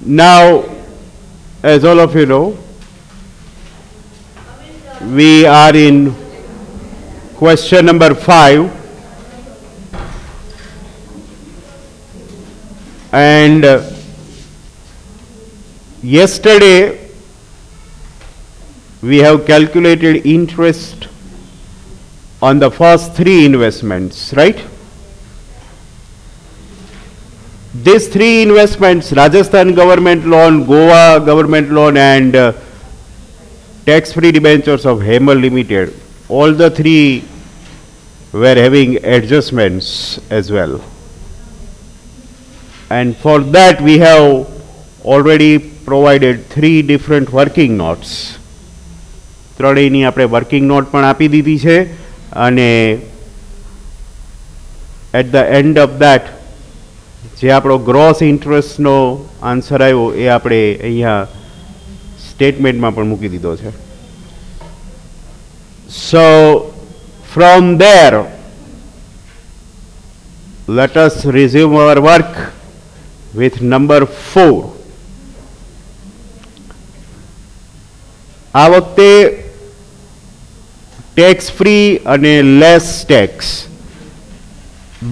Now, as all of you know, we are in question number 5, and yesterday we have calculated interest on the first 3 investments, right? These 3 investments, Rajasthan government loan, Goa government loan, and tax-free debentures of Hemal Limited, all the 3 were having adjustments as well. And for that we have already provided 3 different working notes. ત્રણેયની આપણે working note પણ આપી દીધી છે, અને at the end of that જે આપણો gross ઇન્ટરેસ્ટનો answer આવ્યો એ આપણે અહીંયા સ્ટેટમેન્ટમાં પણ મૂકી દીધો છે. સો from there let us resume our work with number 4. આ વખતે ટેક્સ ફ્રી અને લેસ ટેક્સ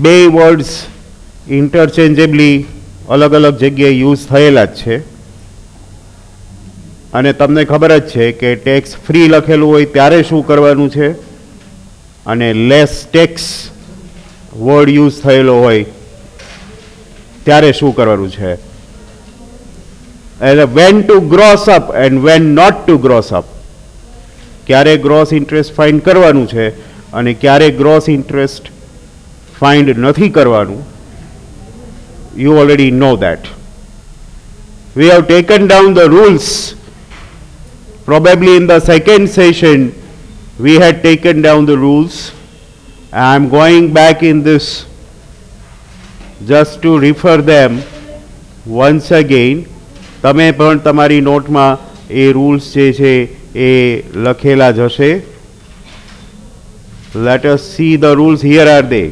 બે વર્ડ્સ ઇન્ટરચેન્જેબલી અલગ અલગ જગ્યાએ યુઝ થયેલા જ છે, અને તમને ખબર જ છે કે ટેક્સ ફ્રી લખેલું હોય ત્યારે શું કરવાનું છે, અને લેસ ટેક્સ વર્ડ યુઝ થયેલો હોય ત્યારે શું કરવાનું છે. એટલે when to gross up and when not to gross up, ક્યારે ગ્રોસ ઇન્ટરેસ્ટ ફાઇન્ડ કરવાનું છે અને ક્યારે ગ્રોસ ઇન્ટરેસ્ટ ફાઇન્ડ નથી કરવાનું. You already know that. We have taken down the rules. Probably in the second session we had taken down the rules. I am going back in this just to refer them once again. તમે પણ તમારી નોટમાં એ rules જે છે એ લખેલા જ હશે. Let us see the rules. Here are they.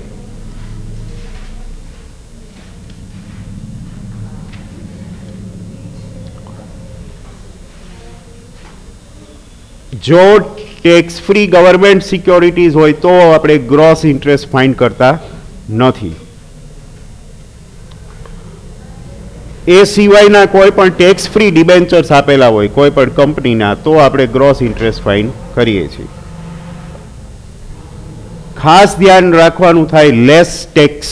જો ટેક્સ ફ્રી ગવર્મેન્ટ સિક્યોરિટીઝ હોય તો આપણે ગ્રોસ ઇન્ટરેસ્ટ ફાઇન્ડ કરતા નથી. એ સિવાયના કોઈ પણ ટેક્સ ફ્રી ડિબેન્ચર્સ આપેલા હોય કોઈ પણ કંપનીના તો આપણે ગ્રોસ ઇન્ટરેસ્ટ ફાઇન્ડ કરીએ છીએ. ખાસ ધ્યાન રાખવાનું થાય લેસ ટેક્સ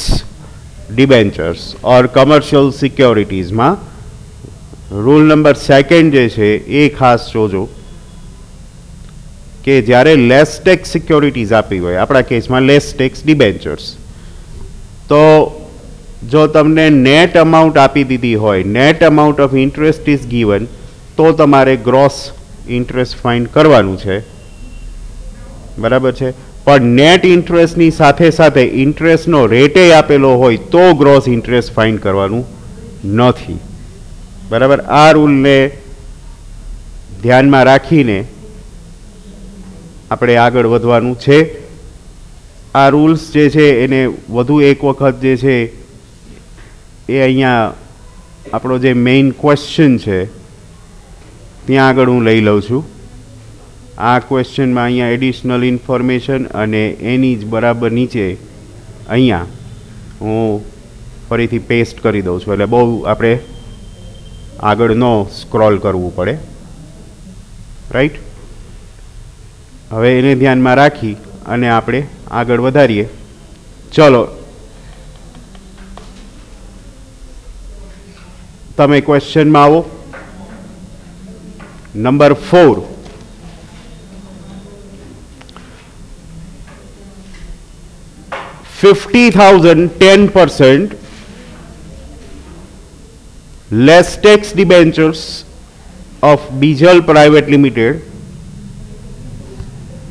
ડિબેન્ચર્સ ઓર કમર્શિયલ સિક્યોરિટીઝમાં રૂલ નંબર 2 જે છે એ ખાસ જોજો કે જ્યારે લેસ ટેક્સ સિક્યોરિટીઝ આપી હોય, આપણા કેસમાં લેસ ટેક્સ ડિબેન્ચર્સ, તો જો તમને નેટ અમાઉન્ટ આપી દીધી હોય, net amount of interest is given, તો તમારે ગ્રોસ ઇન્ટરેસ્ટ ફાઇન્ડ કરવાનું છે. બરાબર છે. પણ નેટ ઇન્ટરેસ્ટની સાથે સાથે ઇન્ટરેસ્ટનો રેટે આપેલો હોય તો ગ્રોસ ઇન્ટરેસ્ટ ફાઇન્ડ કરવાનું નથી. બરાબર. આ રૂલને ધ્યાનમાં રાખીને આપણે આગળ વધવાનું છે. આ રૂલ્સ જે છે એને વધુ એક વખત જે છે એ અહીંયા આપણો જે મેઇન ક્વેશ્ચન છે ત્યાં આગળ હું લઈ લઉં છું. આ ક્વેશ્ચનમાં અહીંયા એડિશનલ ઇન્ફોર્મેશન અને એની જ બરાબર નીચે અહીંયા હું ફરીથી પેસ્ટ કરી દઉં છું, એટલે બહુ આપણે આગળ ન સ્ક્રોલ કરવું પડે. રાઈટ. હવે એને ધ્યાનમાં રાખી અને આપણે આગળ વધારીએ. ચલો, તમે ક્વેશ્ચનમાં આવો. Number 4. $50,000 10% less tax debentures of Bijal Private Limited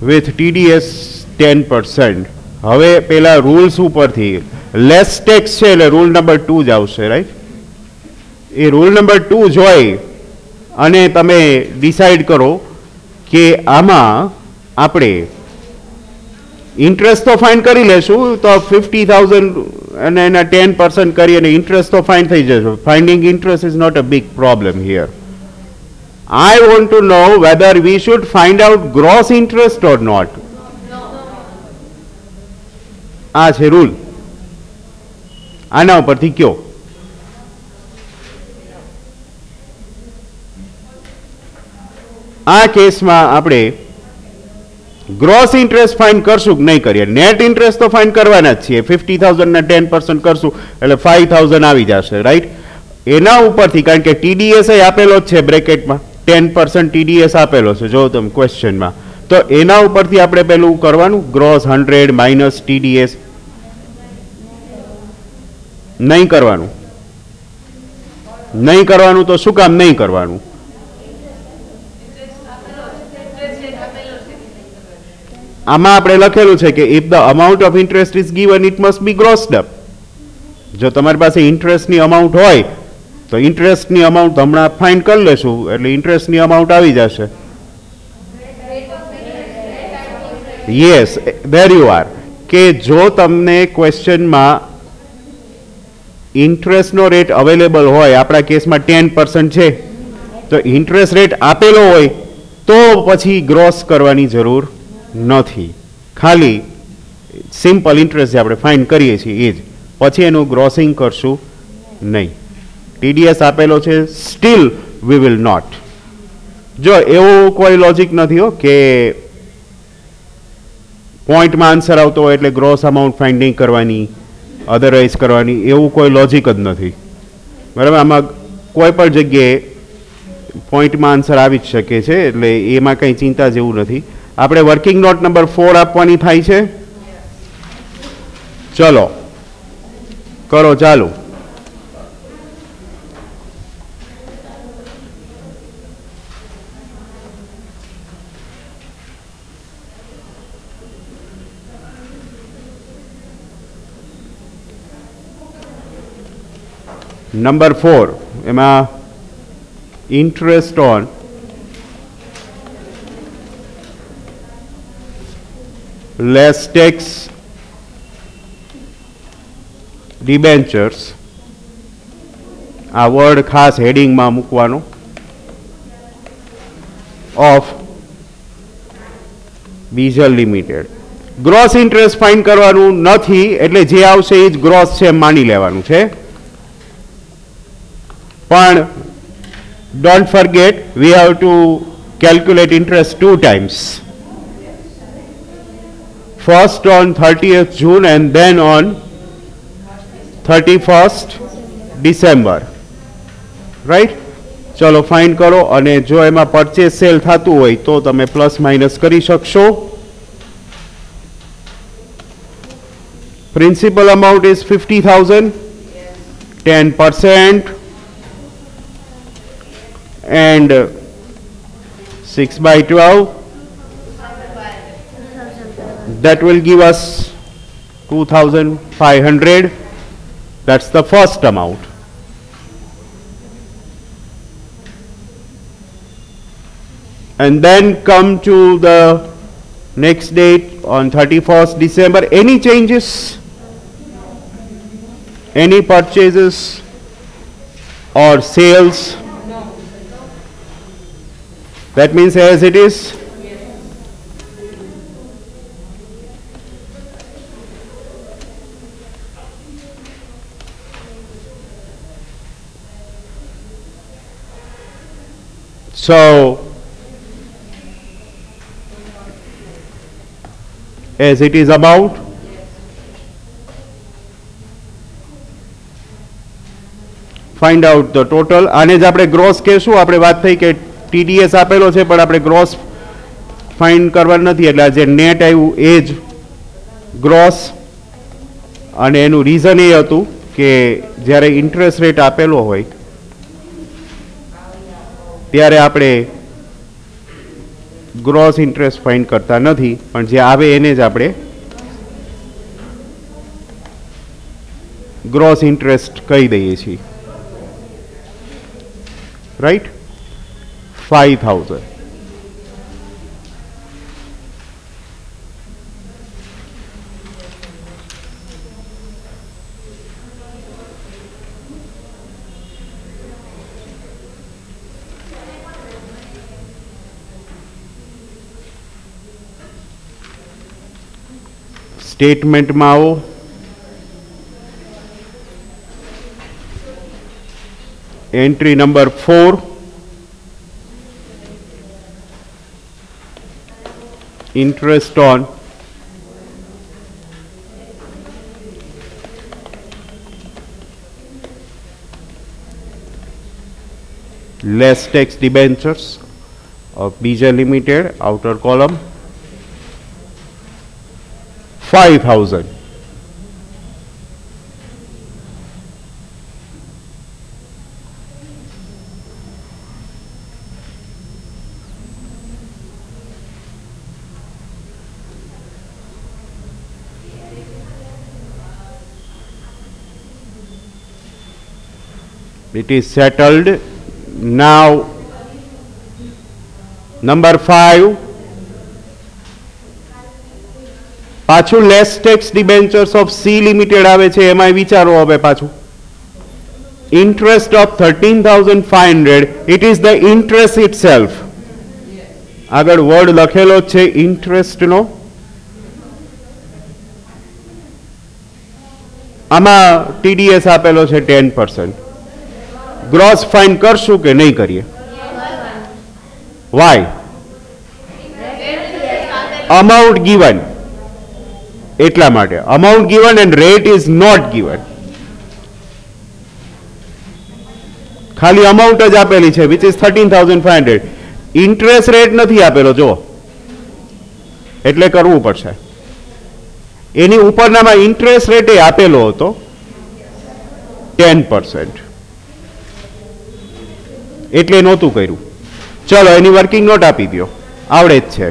with TDS 10%. હવે પેલા રૂલ્સ ઉપરથી લેસ ટેક્સ છે એટલે રૂલ નંબર 2 જ આવશે, રાઈટ. એ રૂલ નંબર 2 જોઈ અને તમે ડિસાઇડ કરો કે આમાં આપણે ઇન્ટરેસ્ટ તો ફાઇન્ડ કરી લેશું, તો 50,000 અને એના 10% કરી અને ઇન્ટરેસ્ટ તો ફાઇન થઈ જશે. Finding interest is not a big problem here. I want to know whether we should find out gross interest or not. આ છે રૂલ. આના ઉપરથી કયો? આ કેસમાં આપણે ગ્રોસ ઇન્ટરેસ્ટ ફાઇન્ડ કરશું કે નહીં કરીએ? નેટ ઇન્ટરેસ્ટ તો ફાઇન્ડ કરવાના જ છીએ. 50,000 ના 10% કરશું એટલે 5,000 આવી જશે, રાઈટ? એના ઉપરથી, કારણ કે TDS આપેલો જ છે બ્રેકેટમાં, 10% TDS આપેલો છે જો તમે ક્વેશ્ચનમાં, તો એના ઉપરથી આપણે પેલું કરવાનું ગ્રોસ 100 માઇનસ TDS. નહીં કરવાનું. નહીં કરવાનું તો શું કામ નહીં કરવાનું? આમાં આપણે લખેલું છે કે if the amount of interest is given it must be grossed up. જો તમારી પાસે ઇન્ટરેસ્ટની અમાઉન્ટ હોય તો ઇન્ટરેસ્ટની અમાઉન્ટ હમણાં ફાઇન્ડ કરી લેશું એટલે ઇન્ટરેસ્ટની અમાઉન્ટ આવી જશે. Yes, there you are. કે જો તમને ક્વેશ્ચનમાં ઇન્ટરેસ્ટનો રેટ અવેલેબલ હોય, આપણા કેસમાં 10% છે, તો ઇન્ટરેસ્ટ રેટ આપેલો હોય તો પછી ગ્રોસ કરવાની જરૂર નથી. ખાલી સિમ્પલ ઇન્ટરેસ્ટ જે આપણે ફાઇન્ડ કરીએ છીએ એ જ, પછી એનું ગ્રોસિંગ કરશું નહીં. TDS આપેલો છે, સ્ટીલ વી વિલ નોટ. જો એવું કોઈ લોજિક નથી હો કે પોઈન્ટમાં આન્સર આવતો હોય એટલે ગ્રોસ અમાઉન્ટ ફાઇન્ડ નહીં કરવાની, અધરવાઇઝ કરવાની, એવું કોઈ લોજિક જ નથી. બરાબર? આમાં કોઈ પણ જગ્યાએ પોઈન્ટમાં આન્સર આવી જ શકે છે એટલે એમાં કંઈ ચિંતા જેવું નથી. આપણે વર્કિંગ નોટ નંબર 4 આપવાની થાય છે. ચલો કરો ચાલુ. નંબર 4 એમાં interest on less tax debentures, આ વર્ડ ખાસ હેડિંગમાં મૂકવાનો, of Bijal limited. Gross interest find કરવાનું નથી એટલે જે આવશે એ જ ગ્રોસ છે એમ માની લેવાનું છે. પણ don't forget we have to calculate interest 2 times. First on 30th June and then on 31st December. Right? ચલો ફાઇન્ડ કરો અને જો એમાં પરચેસ સેલ થતું હોય તો તમે પ્લસ માઇનસ કરી શકશો. Principal amount is 50,000, 10% and 6/12, that will give us 2,500. That's the first amount. And then come to the next date on 31st December. Any changes? Any purchases or sales? That means as it is. So as it is about, find out the total. આને જ આપણે gross કહેશું. આપણે વાત થઈ કે TDS આપેલો છે પણ આપણે ગ્રોસ ફાઇન્ડ કરવાનું નથી એટલે જે નેટ આવ્યું એ જ ગ્રોસ. અને એનું રીઝન એ હતું કે જ્યારે ઇન્ટરેસ્ટ રેટ આપેલો હોય ત્યારે આપણે ગ્રોસ ઇન્ટરેસ્ટ ફાઇન્ડ કરતા નથી, પણ જે આવે એને જ આપણે ગ્રોસ ઇન્ટરેસ્ટ કહી દઈએ છીએ. રાઈટ? 5,000. સ્ટેટમેન્ટમાં આવો. Entry number 4, interest on less tax debentures of BJ Limited, outer column, 5,000. It is settled. Now number 5, પાછું less tax debentures of C limited આવે છે. એમાં વિચારો હવે પાછું interest of 13,500. It is the interest itself. આગળ વર્ડ લખેલો છે ઇન્ટરેસ્ટનો. આમાં ટીડીએસ આપેલો છે 10%. ગ્રોસ ફાઇન કરશું કે નહીં કરીએ? વાય? અમાઉન્ટ ગિવન, એટલા માટે. Amount given and rate is not given. ખાલી અમાઉન્ટ જ આપેલી છે વિચ ઇઝ 13,500. ઇન્ટરેસ્ટ રેટ નથી આપેલો જો, એટલે કરવું પડશે. એની ઉપરનામાં ઇન્ટરેસ્ટ રેટ એ આપેલો હતો 10%, એટલે નહોતું કર્યું. ચલો એની વર્કિંગ નોટ આપી દો, આવડે જ છે.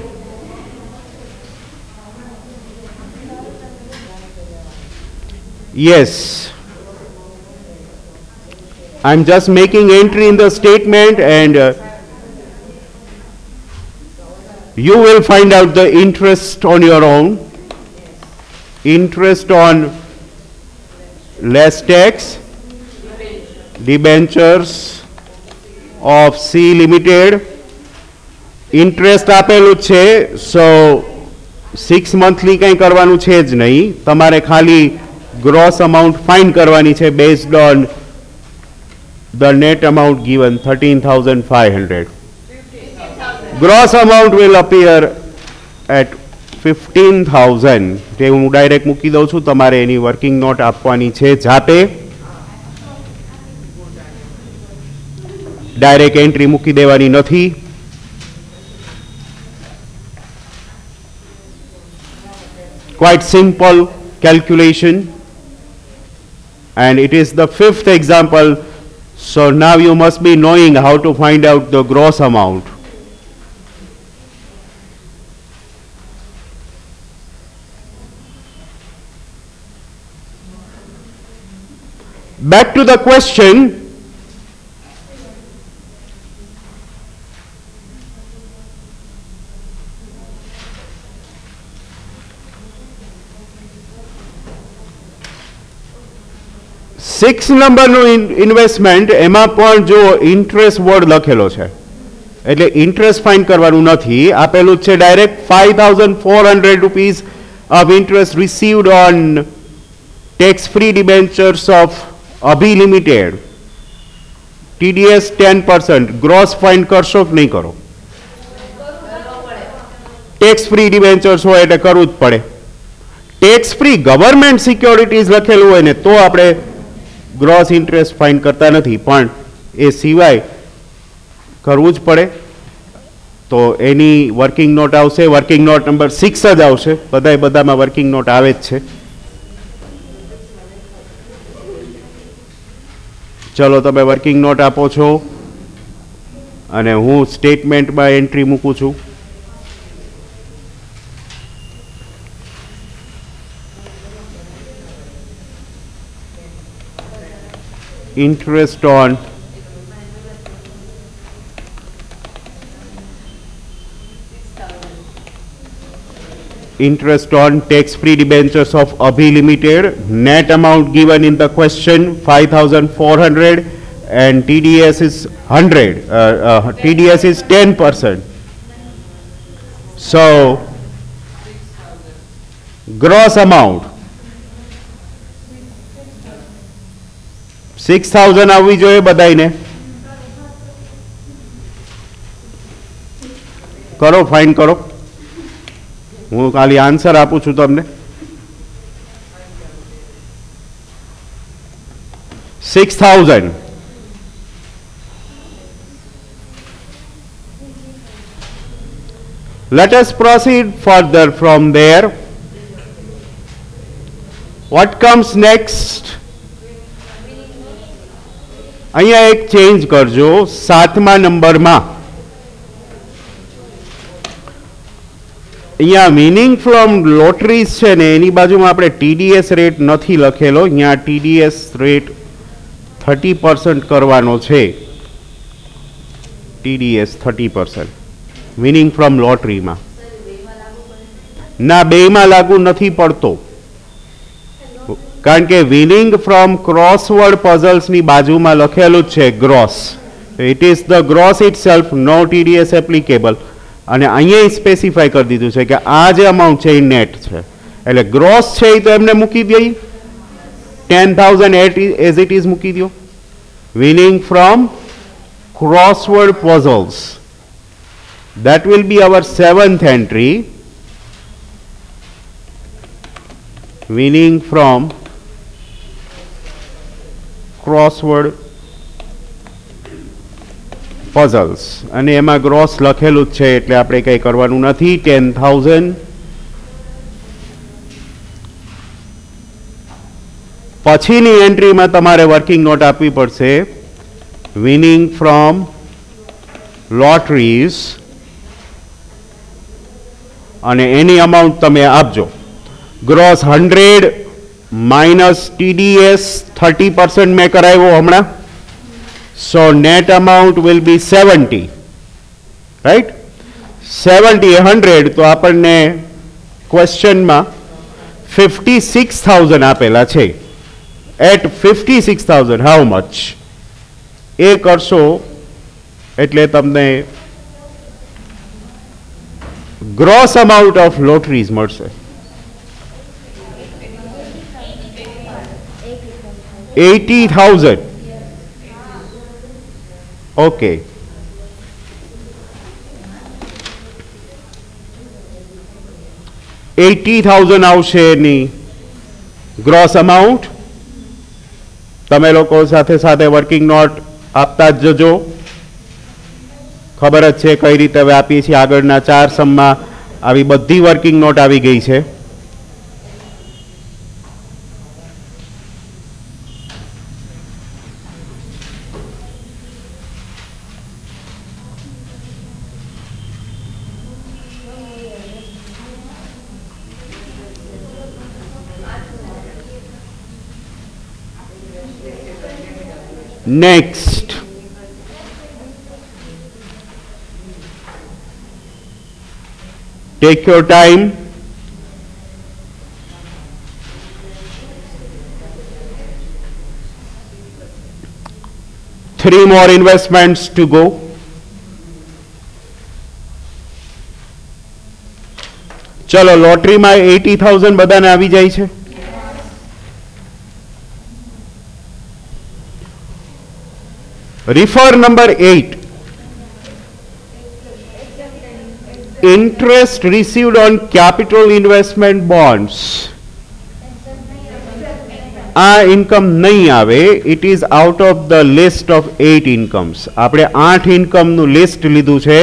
Yes, I'm just making entry in the statement and you will find out the interest on your own. Interest on less tax debentures of C Limited. Interest આપેલું છે, સો 6 મંથલી કંઈ કરવાનું છે જ નહીં. તમારે ખાલી ગ્રોસ અમાઉન્ટ ફાઇન કરવાની છે based on the net amount given 13,500. Gross amount will appear at 15,000. જે હું ડાયરેક્ટ મૂકી દઉં છું. તમારે એની વર્કિંગ નોટ આપવાની છે જાતે. ડાયરેક્ટ એન્ટ્રી મૂકી દેવાની નથી. Quite simple calculation, and it is the 5th example. So now you must be knowing how to find out the gross amount. Back to the question. Six નંબરનું investment, એમાં પણ જો ઇન્ટરેસ્ટ વર્ડ લખેલો છે એટલે ઇન્ટરેસ્ટ ફાઇન કરવાનું નથી. આપેલું છે direct 5,400 rupees of interest received on tax free debentures of અભી લિમિટેડ. ટીડીએસ 10%. ગ્રોસ ફાઇન કરશો કે નહીં કરો? ટેક્સ ફ્રી ડિબેન્ચર્સ હોય એટલે કરવું જ પડે. ટેક્સ ફ્રી ગવર્મેન્ટ સિક્યોરિટીઝ લખેલું હોય ને તો આપણે ગ્રોસ ઇન્ટરેસ્ટ ફાઇન કરતા નથી, પણ એ સિવાય કરવું જ પડે. તો એની વર્કિંગ નોટ આવશે. વર્કિંગ નોટ નંબર 6 જ આવશે. બધામાં વર્કિંગ નોટ આવે જ છે. ચલો તમે વર્કિંગ નોટ આપો છો અને હું સ્ટેટમેન્ટમાં એન્ટ્રી મૂકું છું. Interest on tax-free debentures of Abhi Limited. Net amount given in the question 5,400 and TDS is 100. TDS is 10%. So gross amount 6000 આવવી જોઈએ બધાને. કરો, ફાઇન કરો. હું ખાલી આન્સર આપું છું તમને. 6000. Let us proceed further from there. What comes next? અહીંયા એક ચેન્જ કરજો. 7મા નંબરમાં અહીંયા વિનિંગ ફ્રોમ લોટરીઝ છે ને એની બાજુમાં આપણે TDS રેટ નથી લખેલો. અહીંયા TDS રેટ 30% કરવાનો છે. TDS 30% વિનિંગ ફ્રોમ લોટરીમાં. ના, બેમાં લાગુ નથી પડતો, કારણ કે વિનિંગ ફ્રોમ ક્રોસવર્ડ પઝલ્સની બાજુમાં લખેલું જ છે gross. It is the gross itself, no TDS applicable. અને અહીંયા સ્પેસિફાઈ કરી દીધું છે કે આ જે અમાઉન્ટ છે એ નેટ છે, એટલે ગ્રોસ છે એ તો એમને મૂકી દઈએ. 10,000 એઝ ઇટ ઇઝ મૂકી દો. Winning from crossword puzzles, that will be our 7th entry. Winning from crossword puzzles. અને એમાં ગ્રોસ લખેલું જ છે એટલે આપણે કંઈ કરવાનું નથી. 10,000. પછીની એન્ટ્રીમાં તમારે વર્કિંગ નોટ આપવી પડશે. વિનિંગ ફ્રોમ લોટરીઝ અને એની અમાઉન્ટ તમે આપજો. ગ્રોસ 100 માઇનસ TDS 30% મેં કરાવ્યો હમણાં. So net amount will be 70, right. 70 100 તો આપણને ક્વેશ્ચનમાં 56,000 આપેલા છે. એટ 56,000 હાઉ મચ એ કરશો એટલે તમને ગ્રોસ અમાઉન્ટ ઓફ લોટરીઝ મળશે 80,000. ઓકે, $80,000 આવશે એની ગ્રોસ અમાઉન્ટ. તમે લોકો સાથે સાથે વર્કિંગ નોટ આપતા જ જજો. ખબર જ છે કઈ રીતે હવે આપીએ છીએ. આગળના 4 સમમાં આવી બધી વર્કિંગ નોટ આવી ગઈ છે. Next, take your time. Three more investments to go. ચલો, લોટરીમાં 80,000 બધાને આવી જાય છે. Refer number 8. Interest received on capital investment bonds. આ ઇન્કમ નહીં આવે. It is out of the list of 8 incomes. આપણે 8 ઇન્કમનું લિસ્ટ લીધું છે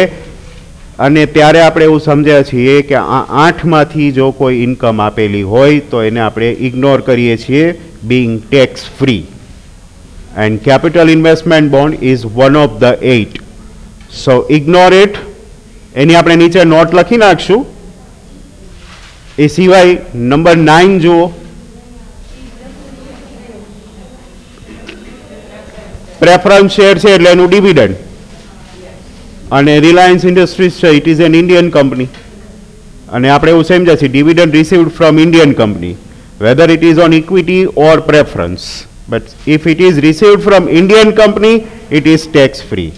અને ત્યારે આપણે એવું સમજ્યા છીએ કે આ 8માંથી જો કોઈ ઇન્કમ આપેલી હોય તો એને આપણે ઇગ્નોર કરીએ છીએ, being tax free. And capital investment bond is one of the 8. So ignore it. એની આપણે નીચે નોટ લખી નાખશું. એ સિવાય નંબર 9 જુઓ. પ્રેફરન્સ શેર છે એટલે એનું ડિવિડન્ડ. અને રિલાયન્સ ઇન્ડસ્ટ્રીઝ છે, it is an Indian company. અને આપણે એવું સમજ્યા છીએ dividend received from Indian company, weather it is on equity or preference. But if it is received from Indian company, it is tax free.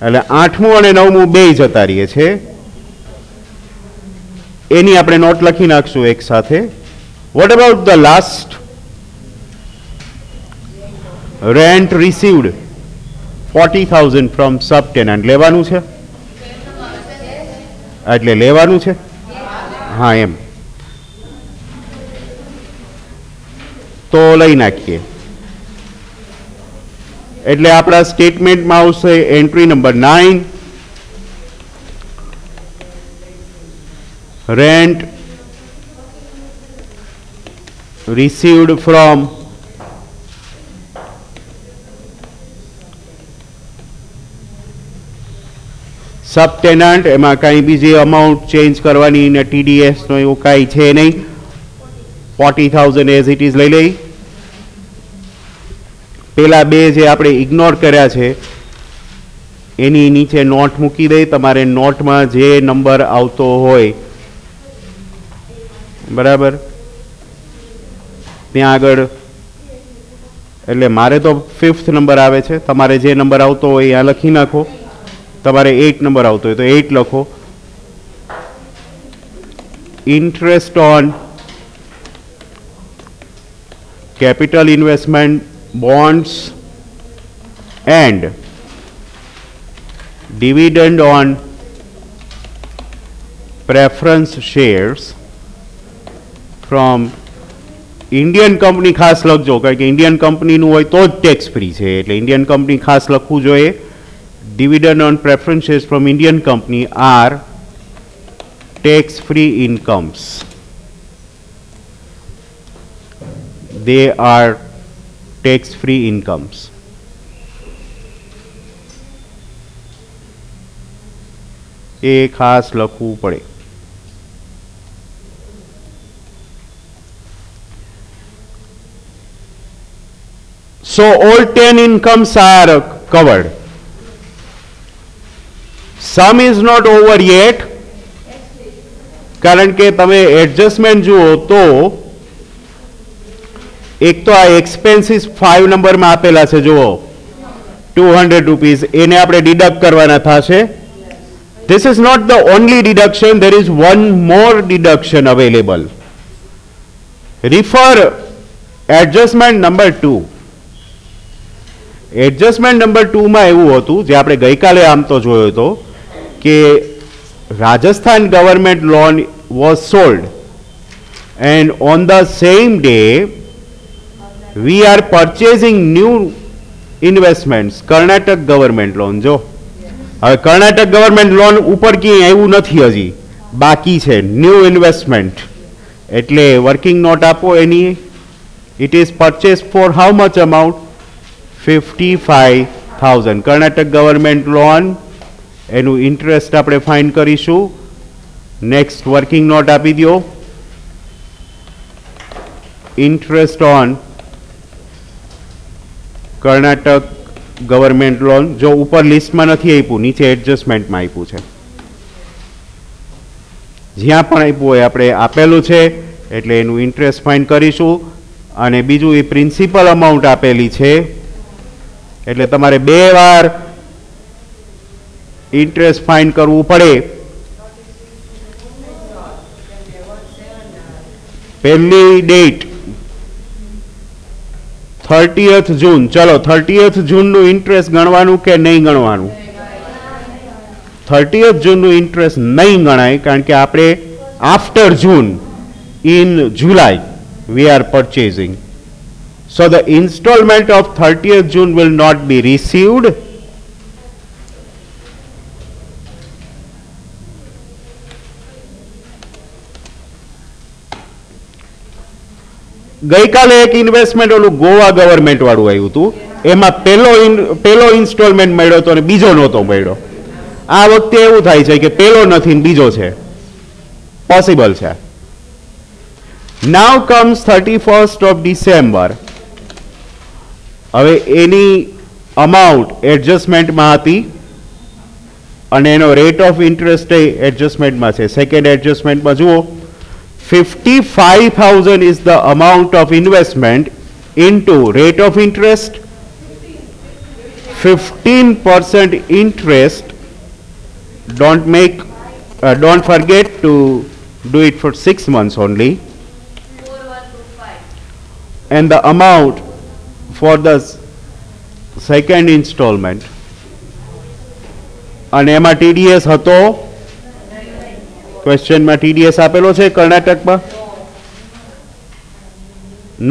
એટલે 8મું અને 9મું બે જતા રહીએ છે. એની આપણે નોટ લખી નાખશું એક સાથે. What about the last? Rent received 40,000 from subtenant. લેવાનું છે એટલે લેવાનું છે. હા એમ તો લઈ નાખીએ. એટલે આપણા સ્ટેટમેન્ટમાં આવશે entry number 9, rent received from subtenant. એમાં કાંઈ બીજી અમાઉન્ટ ચેન્જ કરવાની ને TDS નો એવું કાંઈ છે નહીં. 40,000 એઝ ઇટ ઇઝ લઈ લઈ. પેલા બે જે આપણે ઇગ્નોર કર્યા છે એની નીચે નોટ મૂકી દઈ. તમારે નોટમાં જે નંબર આવતો હોય બરાબર ત્યાં આગળ, એટલે મારે તો 5th નંબર આવે છે, તમારે જે નંબર આવતો હોય ત્યાં લખી નાખો. તમારે 8 નંબર આવતો હોય તો 8 લખો. Interest on capital investment bonds and dividend on preference shares from Indian company. ખાસ લખજો કારણ કે ઇન્ડિયન કંપનીનું હોય તો જ ટેક્સ ફ્રી છે, એટલે ઇન્ડિયન કંપની ખાસ લખવું જોઈએ. dividend on preference shares from Indian company are tax free incomes. They are tax free incomes. એ ખાસ લખવું પડે. So all 10 incomes are covered. Sum is not over yet કારણ કે તમે એડજસ્ટમેન્ટ જુઓ તો એક તો આ એક્સપેન્સીસ 5 નંબરમાં આપેલા છે જુઓ 200 રૂપીસ, એને આપણે ડિડક્ટ કરવાના થશે. This is not the only deduction, there is one more deduction available. Refer adjustment number 2. Adjustment number 2 માં એવું હતું જે આપણે ગઈકાલે આમ તો જોયો હતો કે Rajasthan government loan was sold and on the same day we are purchasing new investments Karnataka government loan. જો હવે કર્ણાટક ગવર્મેન્ટ લોન ઉપર ક્યાંય આવ્યું નથી હજી, બાકી છે ન્યૂ ઇન્વેસ્ટમેન્ટ, એટલે વર્કિંગ નોટ આપો એની. It is purchase for how much amount? 55,000. Karnataka government loan એનું ઇન્ટરેસ્ટ આપણે ફાઇન્ડ કરીશું. નેક્સ્ટ વર્કિંગ નોટ આપી દો. Interest on Karnataka government loan. જો ઉપર લિસ્ટમાં નથી આપ્યું, નીચે એડજસ્ટમેન્ટમાં આપ્યું છે. જ્યાં પણ આપ્યું હોય આપણે આપેલું છે એટલે એનું ઇન્ટરેસ્ટ ફાઇન્ડ કરીશું. અને બીજું એ પ્રિન્સિપલ અમાઉન્ટ આપેલી છે એટલે તમારે 2 વાર ઇન્ટરેસ્ટ ફાઇન્ડ કરવું પડે. પહેલી ડેટ 30th જૂન. ચલો 30th જૂનનું ઇન્ટરેસ્ટ ગણવાનું કે નહીં ગણવાનું? 30th જૂનનું ઇન્ટરેસ્ટ નહીં ગણાય કારણ કે આપણે after June in July V are purchasing. So the installment of 30th June will not be received. ગઈકાલે એક ઇન્વેસ્ટમેન્ટ ઓલું ગોવા ગવર્મેન્ટ વાળું આવ્યું હતું, એમાં પહેલો ઇન્સ્ટોલમેન્ટ મળ્યો હતો અને બીજો નહોતો મળ્યો. આ વખતે એવું થાય છે કે પહેલો નથી ને બીજો છે, પોસિબલ છે. Now comes 31st of December. હવે એની અમાઉન્ટ એડજસ્ટમેન્ટમાં હતી અને એનો રેટ ઓફ ઇન્ટરેસ્ટ એડજસ્ટમેન્ટમાં છે. સેકન્ડ એડજસ્ટમેન્ટમાં જુઓ 55,000 is the amount of investment into rate of interest 15% interest. Don't forget to do it for 6 months only, 4125. and the amount for the second installment, અને એમાં TDS હતો, ક્વેશ્ચનમાં TDS આપેલો છે કર્ણાટકમાં?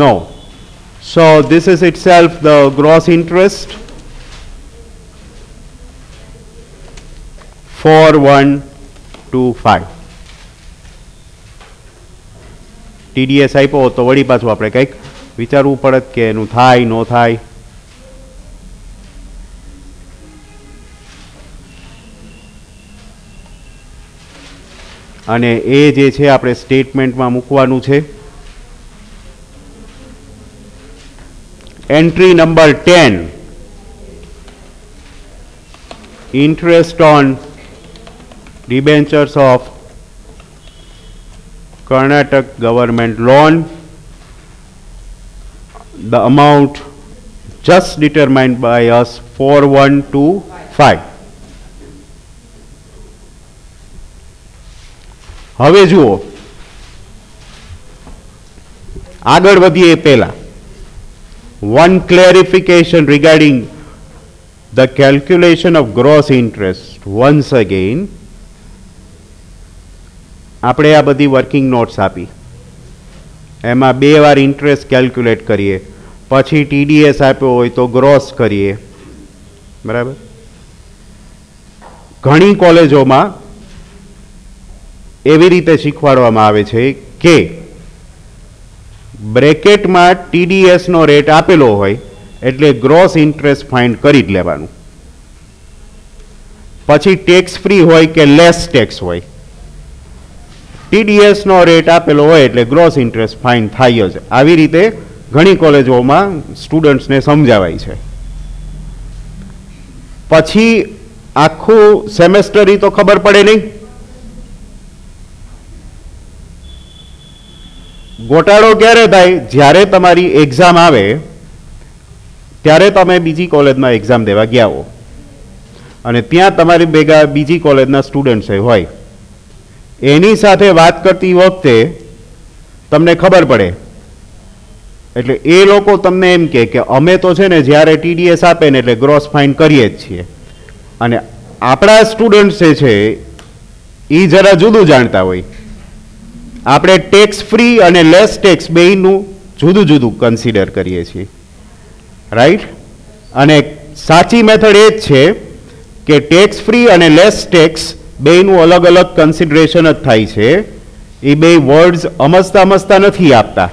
No. So this is itself the gross interest, 4125. TDS આપ્યો તો વળી પાછું આપણે કંઈક વિચારવું પડત કે એનું થાય ન થાય. અને એ જે છે આપણે સ્ટેટમેન્ટમાં મૂકવાનું છે. Entry number 10, interest on debentures of Karnataka government loan, the amount just determined by us 4125. હવે જુઓ, આગળ વધીએ પહેલા one clarification regarding the calculation of gross interest. Once again, આપણે આ બધી વર્કિંગ નોટ્સ આપી, એમાં 2 વાર ઇન્ટરેસ્ટ કેલ્ક્યુલેટ કરીએ, પછી TDS આપ્યો હોય તો ગ્રોસ કરીએ, બરાબર? ઘણી કોલેજોમાં એવી રીતે શીખવાડવામાં આવે છે કે બ્રેકેટમાં TDS નો રેટ આપેલો હોય એટલે ગ્રોસ ઇન્ટરેસ્ટ ફાઇન્ડ કરી જ લેવાનું. પછી ટેક્સ ફ્રી હોય કે લેસ ટેક્સ હોય, TDS નો રેટ આપેલો હોય એટલે ગ્રોસ ઇન્ટરેસ્ટ ફાઇન્ડ થાય જ. આવી રીતે ઘણી કોલેજોમાં સ્ટુડન્ટ્સને સમજાવાય છે. પછી આખું સેમેસ્ટર તો ખબર પડે નહીં. ગોટાળો ક્યારે થાય? જ્યારે તમારી એક્ઝામ આવે ત્યારે તમે બીજી કોલેજમાં એક્ઝામ દેવા ગયા હો અને ત્યાં તમારી ભેગા બીજી કોલેજના સ્ટુડન્ટ્સ હોય, એની સાથે વાત કરતી વખતે તમને ખબર પડે એટલે એ લોકો તમને એમ કે અમે તો છે ને જ્યારે TDS આપે ને એટલે ગ્રોસ ફાઇન કરીએ જ છીએ, અને આપણા સ્ટુડન્ટ્સ જે છે એ જરા જુદું જાણતા હોય. આપણે ટેક્સ ફ્રી અને લેસ ટેક્સ બેયનું જુદું જુદું કન્સિડર કરીએ છીએ, રાઈટ? અને સાચી મેથડ એ જ છે કે ટેક્સ ફ્રી અને લેસ ટેક્સ બેયનું અલગ અલગ કન્સિડરેશન જ થાય છે. એ બે વર્ડ્સ અમસ્તા નથી આપતા,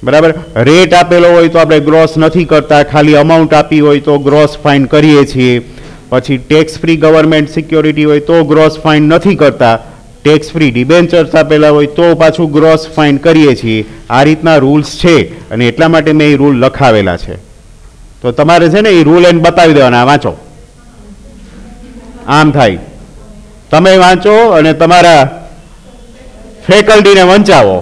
બરાબર? રેટ આપેલો હોય તો આપણે ગ્રોસ નથી કરતા, ખાલી અમાઉન્ટ આપી હોય તો ગ્રોસ ફાઇન કરીએ છીએ. પછી ટેક્સ ફ્રી ગવર્મેન્ટ સિક્યોરિટી હોય તો ગ્રોસ ફાઇન નથી કરતા, ટેક્સ ફ્રી ડિબેન્ચર્સ આપેલા હોય તો પાછું ગ્રોસ ફાઇન કરીએ છીએ. આ રીતના રૂલ્સ છે અને એટલા માટે મેં એ રૂલ લખાવેલા છે. તો તમારે છે ને એ રૂલ એને બતાવી દેવાના, વાંચો, આમ થાય. તમે વાંચો અને તમારા ફેકલ્ટીને વંચાવો.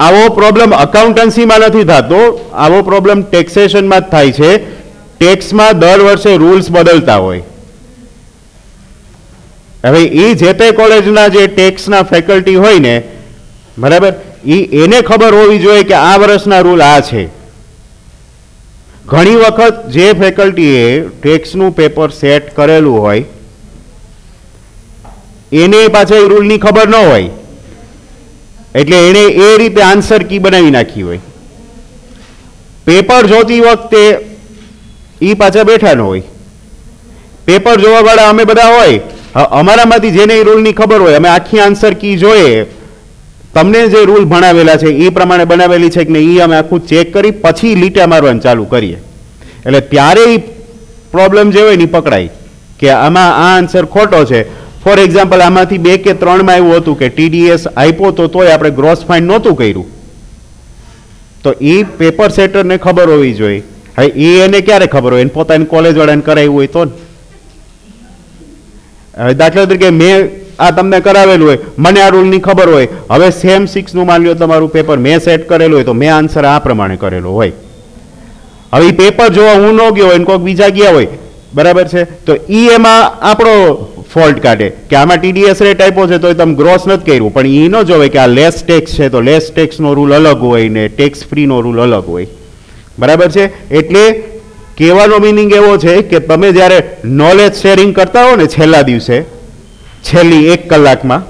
આવો પ્રોબ્લેમ અકાઉન્ટન્સીમાં નથી થતો, આવો પ્રોબ્લેમ ટેક્સેશનમાં જ થાય છે. ટેક્સમાં દર વર્ષે રૂલ્સ બદલતા હોય. હવે એ જે તે કોલેજના જે ટેક્સના ફેકલ્ટી હોય ને, બરાબર, એને ખબર હોવી જોઈએ કે આ વર્ષના રૂલ આ છે. ઘણી વખત જે ફેકલ્ટીએ ટેક્સનું પેપર સેટ કરેલું હોય એને પાછા એ રૂલની ખબર ન હોય, એટલે એણે એ રીતે આન્સર કી બનાવી નાખી હોય. પેપર જોતી વખતે એ પાછા બેઠા ન હોય. પેપર જોવાવાળા અમે બધા હોય, અમારામાંથી જેને એ રૂલની ખબર હોય અમે આખી આન્સર કી જોઈએ, તમને જે રૂલ ભણાવેલા છે એ પ્રમાણે બનાવેલી છે કે નહીં એ અમે આખું ચેક કરી પછી લીટા મારવાનું ચાલુ કરીએ. એટલે ત્યારે એ પ્રોબ્લેમ જે હોય ને પકડાય કે આમાં આ આન્સર ખોટો છે. ફોર એક્ઝામ્પલ, આમાંથી 2 કે 3માં એવું હતું કે TDS આપ્યો તો તોય આપણે ગ્રોસ ફાઇન નહોતું કર્યું, તો એ પેપર સેટરને ખબર હોવી જોઈએ. હવે એને ક્યારે ખબર હોય? એને પોતાની કોલેજ વાળાને કરાવ્યું હોય તો. દાખલા તરીકે મેં આ તમને કરાવેલું હોય, મને આ રૂલની ખબર હોય, હવે સેમ 6નું માની લો તમારું પેપર મેં સેટ કરેલું હોય તો મેં આન્સર આ પ્રમાણે કરેલો હોય. હવે એ પેપર જોવા હું ન ગયો હોય, કોઈક બીજા ગયા હોય, બરાબર છે, તો એમાં આપણો ફોલ્ટ કાઢે કે આમાં TDS રેટ આપ્યો છે તો તમે ગ્રોસ નથી કર્યું, પણ એ ન જોવે કે આ લેસ ટેક્સ છે તો લેસ ટેક્સનો રૂલ અલગ હોય ને ટેક્સ ફ્રીનો રૂલ અલગ હોય. બરાબર છે? એટલે કહેવાનો મિનિંગ એવો છે કે તમે જ્યારે નોલેજ શેરિંગ કરતા હો ને છેલ્લા દિવસે, છેલ્લી 1 કલાકમાં,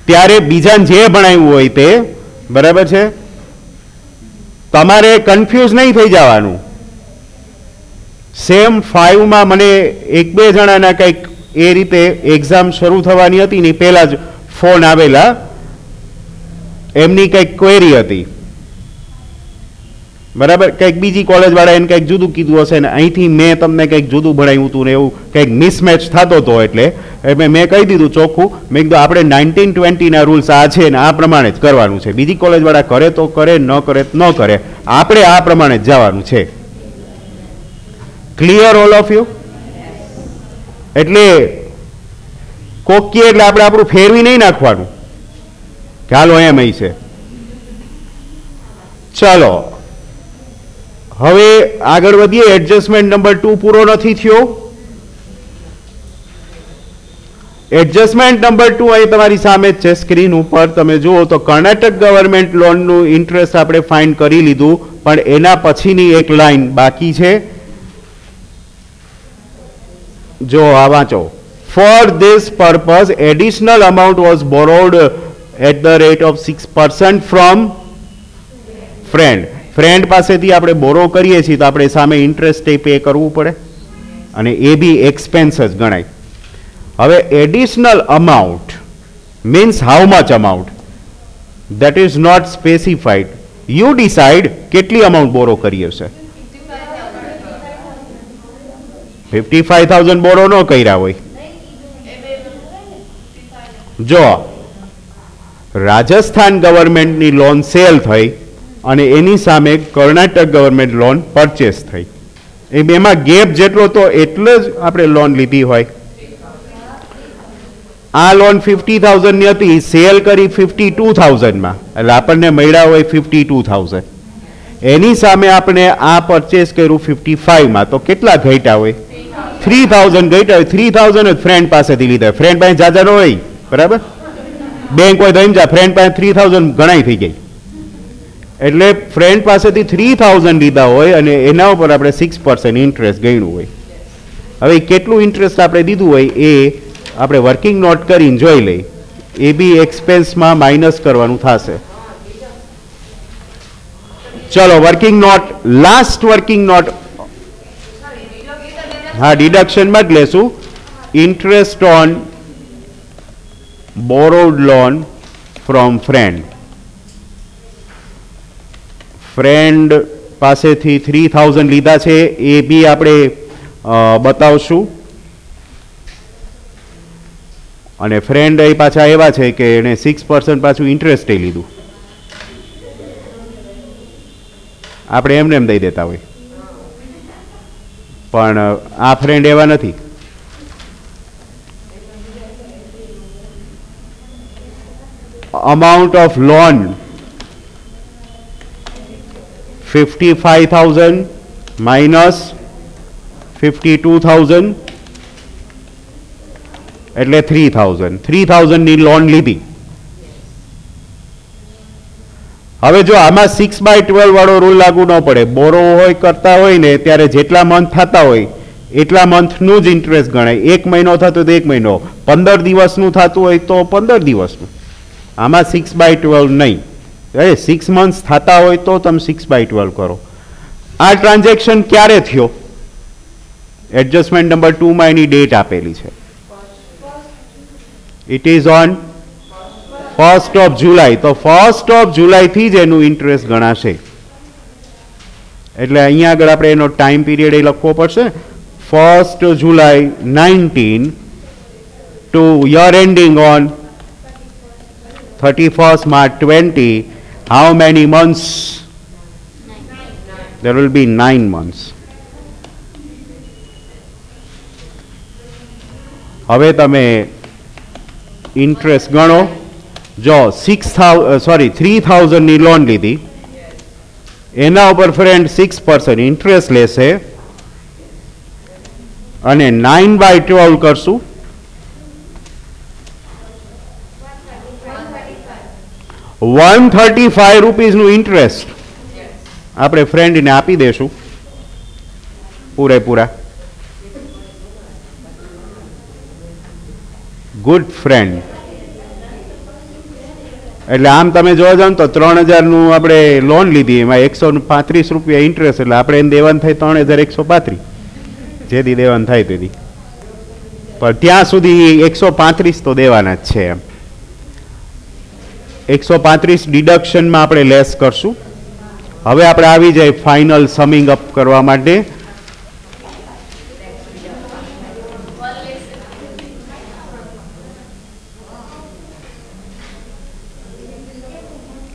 ત્યારે બીજાને જે ભણાવ્યું હોય તે, બરાબર છે, તમારે કન્ફ્યુઝ નહીં થઈ જવાનું. સેમ 5 માં મને 1-2 જણાના કંઈક એ રીતે એક્ઝામ શરૂ થવાની હતી ને પહેલા જ ફોન આવેલા, એમની કંઈક ક્વેરી હતી, બરાબર, કંઈક બીજી કોલેજ વાળા એને કંઈક જુદું કીધું હશે ને અહીંથી મેં તમને કંઈક જુદું ભણાવ્યું હતું ને એવું કંઈક મિસમેચ થતો હતો. એટલે મેં કહી દીધું ચોખ્ખું, મેં કીધું આપણે 1920 ના રૂલ્સ આ છે ને આ પ્રમાણે જ કરવાનું છે. બીજી કોલેજ વાળા કરે તો કરે, ન કરે તો ન કરે, આપણે આ પ્રમાણે જ જવાનું છે. Clear all of you? એટલે કોકીએ એટલે આપણે આપણું ફેરવી નહીં નાખવાનું કે હાલો એમ અહીં છે. ચાલો હવે આગળ વધીએ. એડજસ્ટમેન્ટ નંબર 2 પૂરો નથી થયો. એડજસ્ટમેન્ટ નંબર 2 અહીં તમારી સામે જ છે સ્ક્રીન ઉપર, તમે જુઓ તો કર્ણાટક ગવર્મેન્ટ લોનનું ઇન્ટરેસ્ટ આપણે ફાઇન્ડ કરી લીધું, પણ એના પછીની એક લાઈન બાકી છે. જો આ વાંચો. For this purpose additional amount was borrowed at the rate of 6% from friend. Friend પાસેથી આપણે બોરો કરીએ છીએ તો આપણે સામે ઇન્ટરેસ્ટ પે કરવું પડે અને એ બી એક્સપેન્સ જ ગણાય. હવે additional amount means how much amount, that is not specified. You decide કેટલી અમાઉન્ટ બોરો કરીએ છે. 55,000 બોરો ન કર્યા હોય. જો રાજસ્થાન ગવર્મેન્ટની લોન સેલ થઈ અને એની સામે કર્ણાટક ગવર્મેન્ટ લોન પરચેસ થઈ, એમાં ગેપ જેટલો તો એટલે જ આપણે લોન લીધી હોય. આ લોન 50,000 ની હતી, સેલ કરી 52,000 માં, એટલે આપણને મળ્યા હોય 52,000. એની સામે આપણે આ પરચેસ કર્યું 55 માં, તો કેટલા ઘટ્યા હોય? 3,000 ઘટ્યા હોય. 3,000 જ ફ્રેન્ડ પાસેથી લીધા. ફ્રેન્ડ પાસે જાજા ન હોય, બરાબર, બેંક હોય તો એમ જા, ફ્રેન્ડ પાસે 3,000 ગણાય થઈ ગઈ. એટલે ફ્રેન્ડ પાસેથી 3,000 લીધા હોય અને એના ઉપર આપણે 6% ઇન્ટરેસ્ટ ગણ્યું હોય. હવે કેટલું ઇન્ટરેસ્ટ આપણે દીધું હોય એ આપણે વર્કિંગ નોટ કરીને જોઈ લઈ. એ બી એક્સપેન્સમાં માઇનસ કરવાનું થશે. ચલો working note, last working note, હા ડિડક્શનમાં જ લેશું. Interest on borrowed loan from friend. Friend પાસેથી 3,000 લીધા છે એ બી આપણે બતાવશું. અને ફ્રેન્ડ એ પાછા એવા છે કે એને 6% પાછું ઇન્ટરેસ્ટ લીધું. આપણે એમને એમ દઈ દેતા હોય, પણ આ ફ્રેન્ડ એવા નથી. amount of loan 55,000 minus 52,000 એટલે 3,000 ની લોન લીધી. હવે જો આમાં 6/12 વાળો રૂલ લાગુ ન પડે. બોરો હોય કરતા હોય ને ત્યારે જેટલા મંથ થતા હોય એટલા મંથનું જ ઇન્ટરેસ્ટ ગણાય. 1 મહિનો થતો તો 1 મહિનો, 15 દિવસનું થતું હોય તો 15 દિવસનું. આમાં 6/12 નહીં. 6 મંથ્સ થતા હોય તો તમે 6/12 કરો. આ ટ્રાન્ઝેક્શન ક્યારે થયો? એડજસ્ટમેન્ટ નંબર 2 માં એની ડેટ આપેલી છે. It is on 1st of July. તો 1st of July થી જ એનું ઇન્ટરેસ્ટ ગણાશે. એટલે અહીંયા આગળ આપણે એનો ટાઈમ પીરિયડ એ લખવો પડશે. 1st July 19 to year ending on 31st March 20. How many months? There will be 9 months. હવે તમે ઇન્ટરેસ્ટ ગણો. જો 3,000 ની લોન લીધી, એના ઉપર ફ્રેન્ડ 6% ઇન્ટરેસ્ટ લેશે. અને 9/12 કરશું 135 રૂપીસનું ઇન્ટરેસ્ટ આપણે ફ્રેન્ડને આપી દેશું પૂરેપૂરા. Good friend. એટલે આમ તમે જોવા જાઓ તો 3000નું આપણે લોન લીધી, એમાં 135 રૂપિયા ઇન્ટરેસ્ટ, એટલે આપણે એને દેવાનું થાય 3135, જેથી દેવાનું થાય તેથી. પણ ત્યાં સુધી 135 તો દેવાના જ છે. એમ 135 ડિડક્શનમાં આપણે લેસ કરશું. હવે આપણે આવી જાય ફાઇનલ સમિંગ અપ કરવા માટે.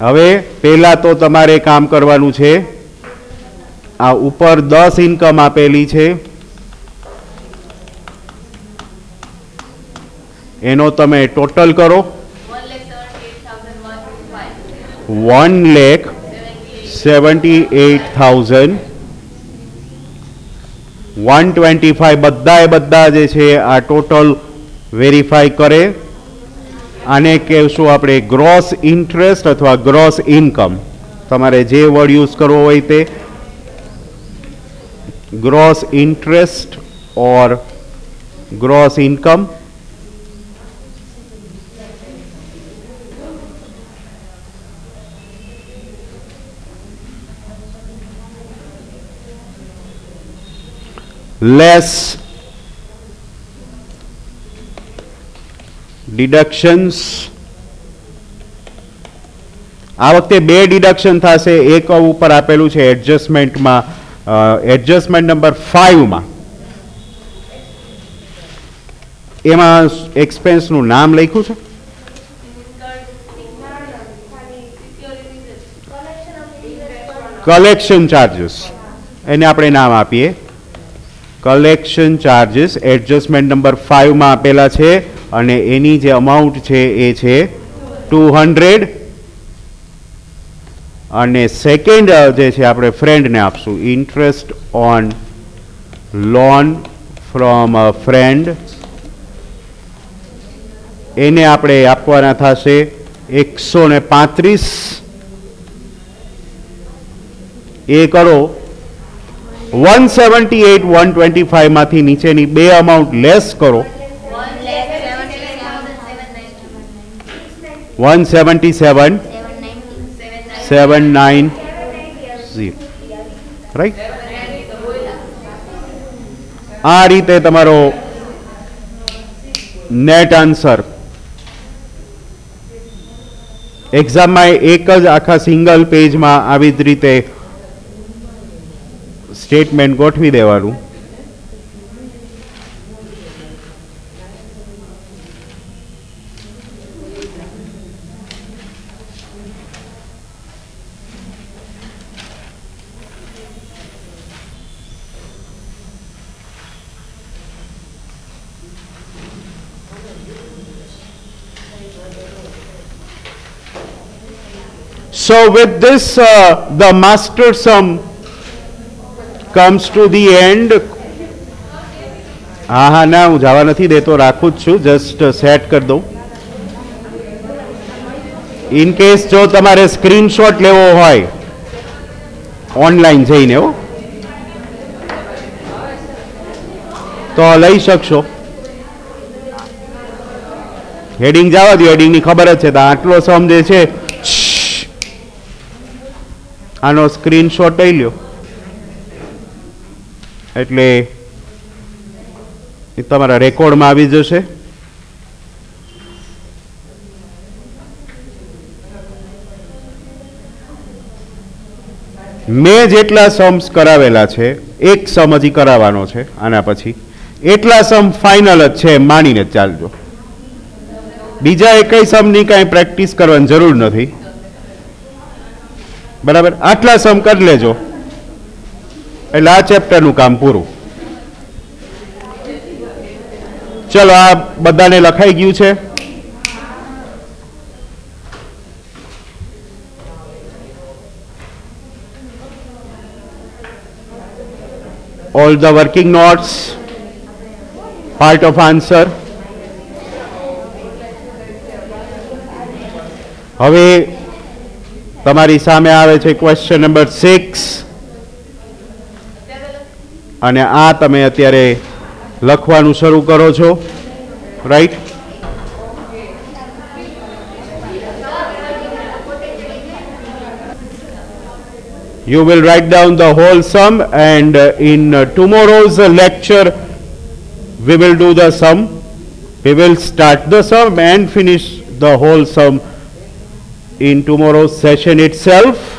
હવે પહેલા તો તમારે કામ કરવાનું છે, આ ઉપર 10 ઇન્કમ આપેલી છે એનો તમે ટોટલ કરો. 1,78,125 બધા જે છે આ ટોટલ વેરીફાઈ કરે. આને કહેશું આપણે ગ્રોસ ઇન્ટરેસ્ટ અથવા ગ્રોસ ઇન્કમ, તમારે જે વર્ડ યુઝ કરવો હોય તે. ગ્રોસ ઇન્ટરેસ્ટ ઓર ગ્રોસ ઇન્કમ. લેસ ડિડક્શન્સ. આ વખતે 2 ડિડક્શન થશે. એક ઉપર આપેલું છે એડજસ્ટમેન્ટમાં, એડજસ્ટમેન્ટ નંબર 5માં, એમાં એક્સપેન્સનું નામ લખ્યું છે કલેક્શન ચાર્જીસ, એને આપણે નામ આપીએ કલેક્શન ચાર્જીસ. એડજસ્ટમેન્ટ નંબર 5માં આપેલા છે અને એની જે અમાઉન્ટ છે એ છે 200. અને સેકન્ડ જે છે આપણે ફ્રેન્ડને આપશું interest on loan from a friend, એને આપણે આપવાના થશે 135. એ કરો 178,125 માંથી નીચેની 2 અમાઉન્ટ લેસ કરો. 177,790, રાઈટ. આ રીતે તમારો નેટ આન્સર. એક્ઝામમાં એક જ આખા સિંગલ પેજમાં આવી જ રીતે સ્ટેટમેન્ટ ગોઠવી દેવાનું. So with this the master sum comes to the end. હા ના હું જવા નથી દેતો, રાખું જ છું, જસ્ટ સેટ કરી દઉં. ઇન કેસ જો તમારે સ્ક્રીનશોટ લેવો હોય ઓનલાઈન જઈને તો લઈ શકશો. હેડિંગ જવા દો, હેડિંગની ખબર જ છે. તો આટલો સમ જે છે આનો સ્ક્રીનશોટ લઈ લ્યો એટલે એ તમારા રેકોર્ડમાં આવી જશે. મેં જેટલા સમ્સ કરાવેલા છે, એક સમ હજી કરાવવાનો છે આના પછી, એટલા સમ ફાઇનલ જ છે માનીને ચાલજો. બીજા એકય સમની કાંઈ પ્રેક્ટિસ કરવાની જરૂર નથી. બરાબર, આટલા સમ કરી લેજો એટલે આ ચેપ્ટરનું કામ પૂરું. ચલો, આ બધાને લખાઈ ગયું છે. All the working notes. Part of answer. હવે તમારી સામે આવે છે ક્વેશ્ચન નંબર 6 અને આ તમે અત્યારે લખવાનું શરૂ કરો છો, right? You will write down the whole sum, and in tomorrow's lecture we will do the sum. We will start the sum and finish the whole sum in tomorrow's session itself.